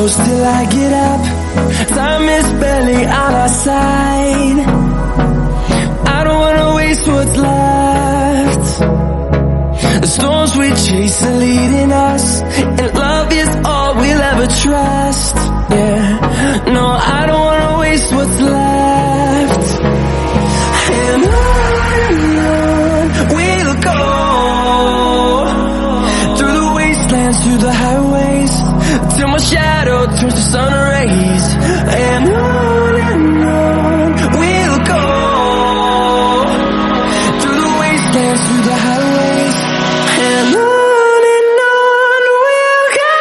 close till I get up. Time is barely on our side. I don't wanna waste what's left. The storms we chase are leading us, and love is all we'll ever trust. Yeah, no, I don't wanna waste what's left. And on we'll go, through the wastelands, through the highways, till my shadow turns to sun rays. And on we'll go, through the wastelands, through the highways, and on we'll go.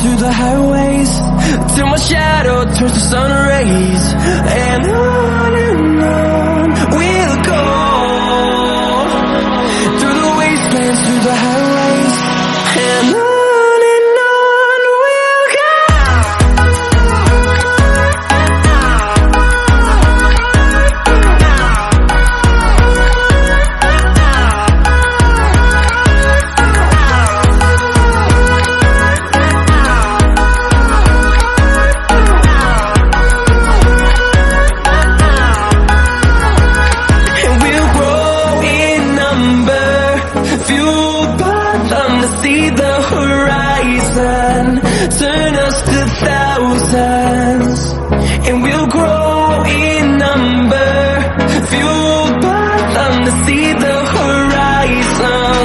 Through the highways, till my shadow turns to sun rays. And on we'll go, through the wastelands, through the highways, and on we'll go. See the horizon, turn us to thousands, and we'll grow in number, fueled by them to see the horizon,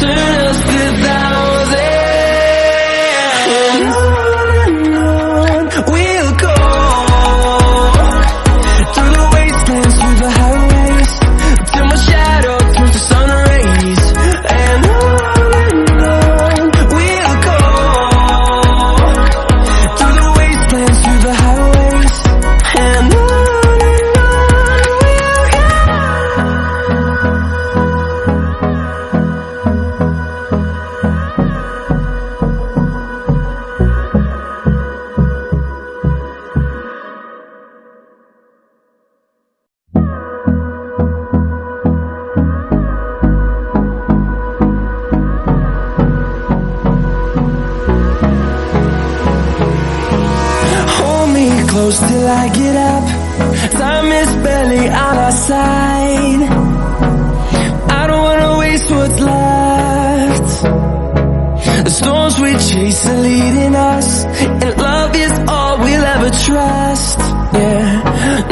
turn us to thousands. And on we'll go, through the wastelands, through the highways, till my shadow turns to sun rays. And close till I get up. Time is barely on our side. I don't wanna waste what's left. The storms we chase are leading us, and love is all we'll ever trust. Yeah,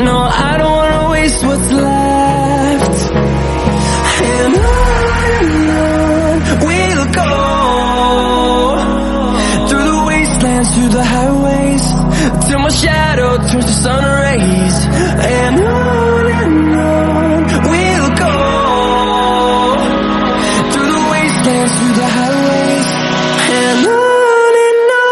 no, I don't wanna waste what's left. And on we'll go, through the wastelands, through the highways, till my shadow turns to sun rays. And on we'll go, through the wastelands, through the highways, and on we'll go.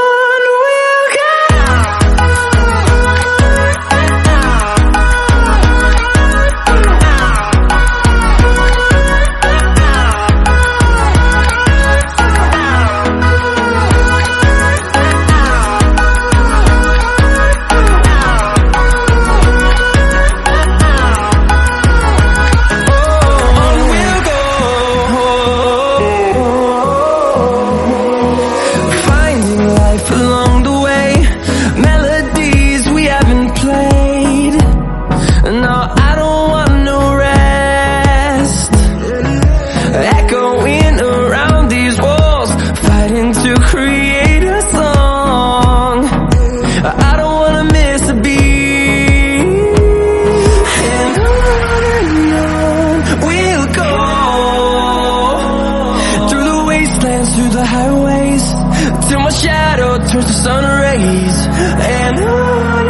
rays. And on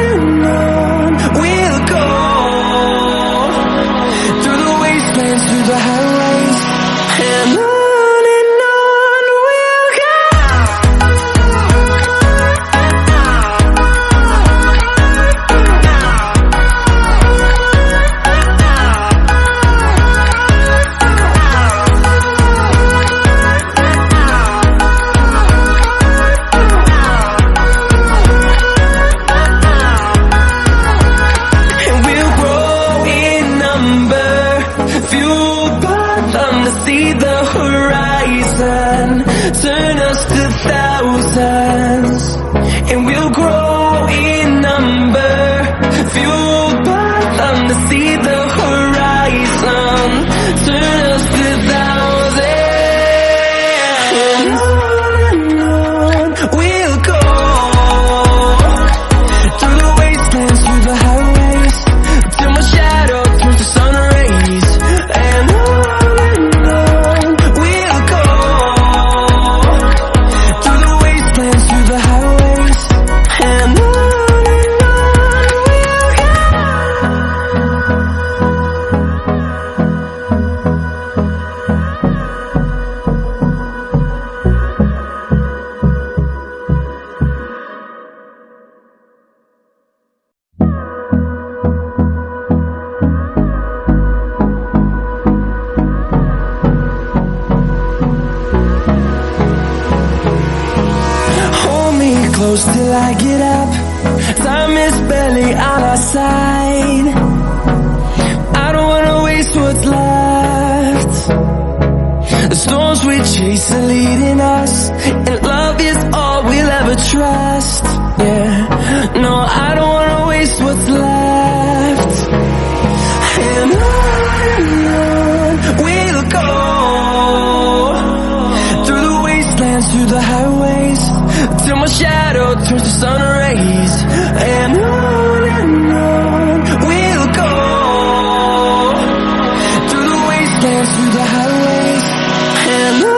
we'll go, through the wastelands, through the highways. And on we'll go. See the horizon, turn us to thousands, and we'll grow in number, fueled by them to see the horizon, turn us to thousands, and on we'll go, through the wastelands, through the highways, till my shadow turns to sun rays. And close till I get up. Time is barely on our side. I don't wanna waste what's left. The storms we chase are leading us, and love is all we'll ever trust. Yeah, no, I don't wanna waste what's left. And on we'll go, through the wastelands, through the highways, till my shadow turns to sun rays. And on we'll go, through the wastelands, through the highways. And on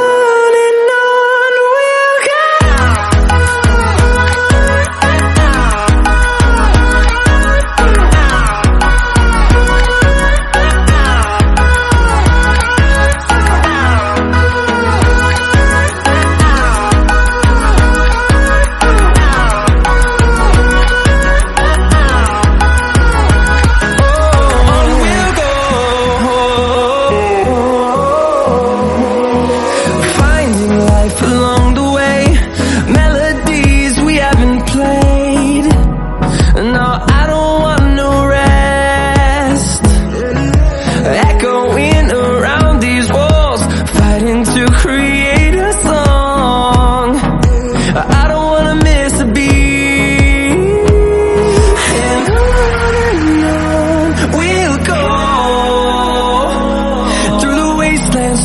we'll go.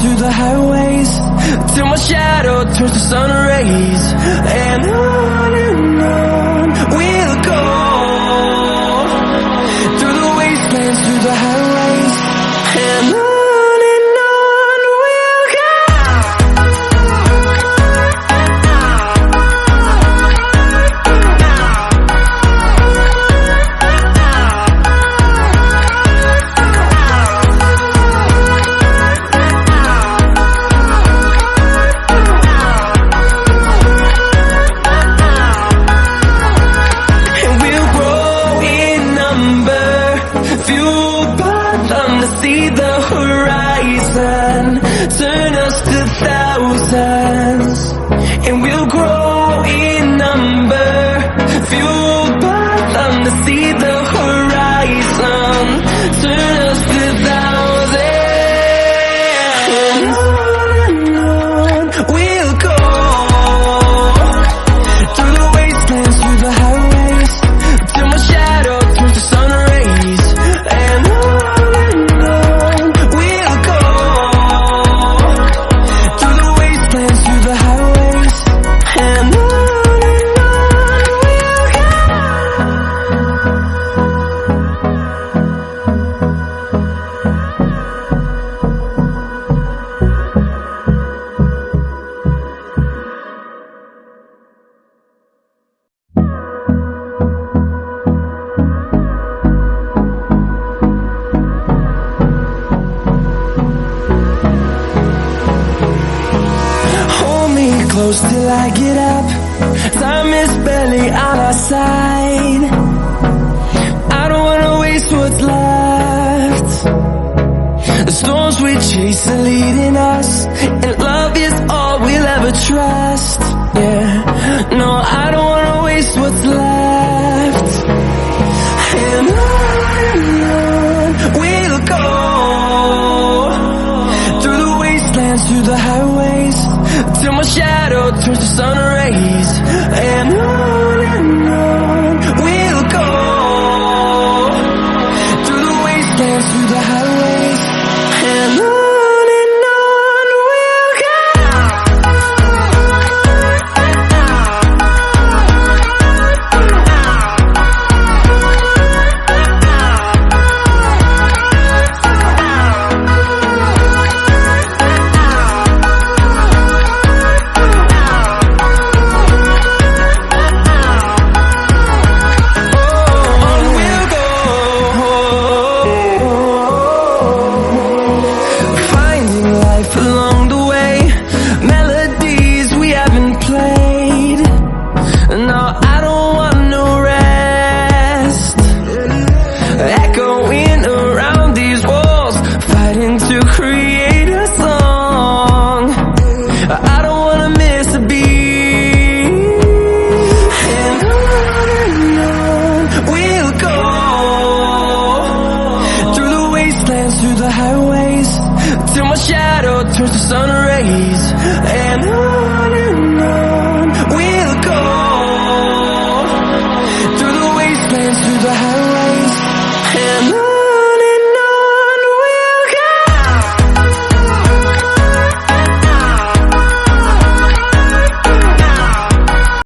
Through the highways, till my shadow turns to sun rays. And on we'll go, through the wastelands, through the highways. And on we'll go. See the horizon, turn us to thousands, and we'll grow in number, fueled by them to see the horizon, turn us to thousands. And on we'll go, through the wastelands, through the highways, till my shadow turns to sun rays. And we'll go, through the wastelands, through the highways. close till I get up. Time is barely on our side. I don't wanna waste what's left. The storms we chase are leading us, and love is all we'll ever trust. Yeah, no, I don't wanna waste what's left. And on we'll go, through the wastelands, through the highways, till my shadow turns to sun rays. And on we'll go, through the wastelands, through the highways, and on we'll go. Along the way, melodies we haven't played. No, I don't want no rest. Echoing around these walls, fighting to create a song. I don't wanna miss a beat. And on we'll go, through the wastelands, through the highways, till my shadow turns to sun rays.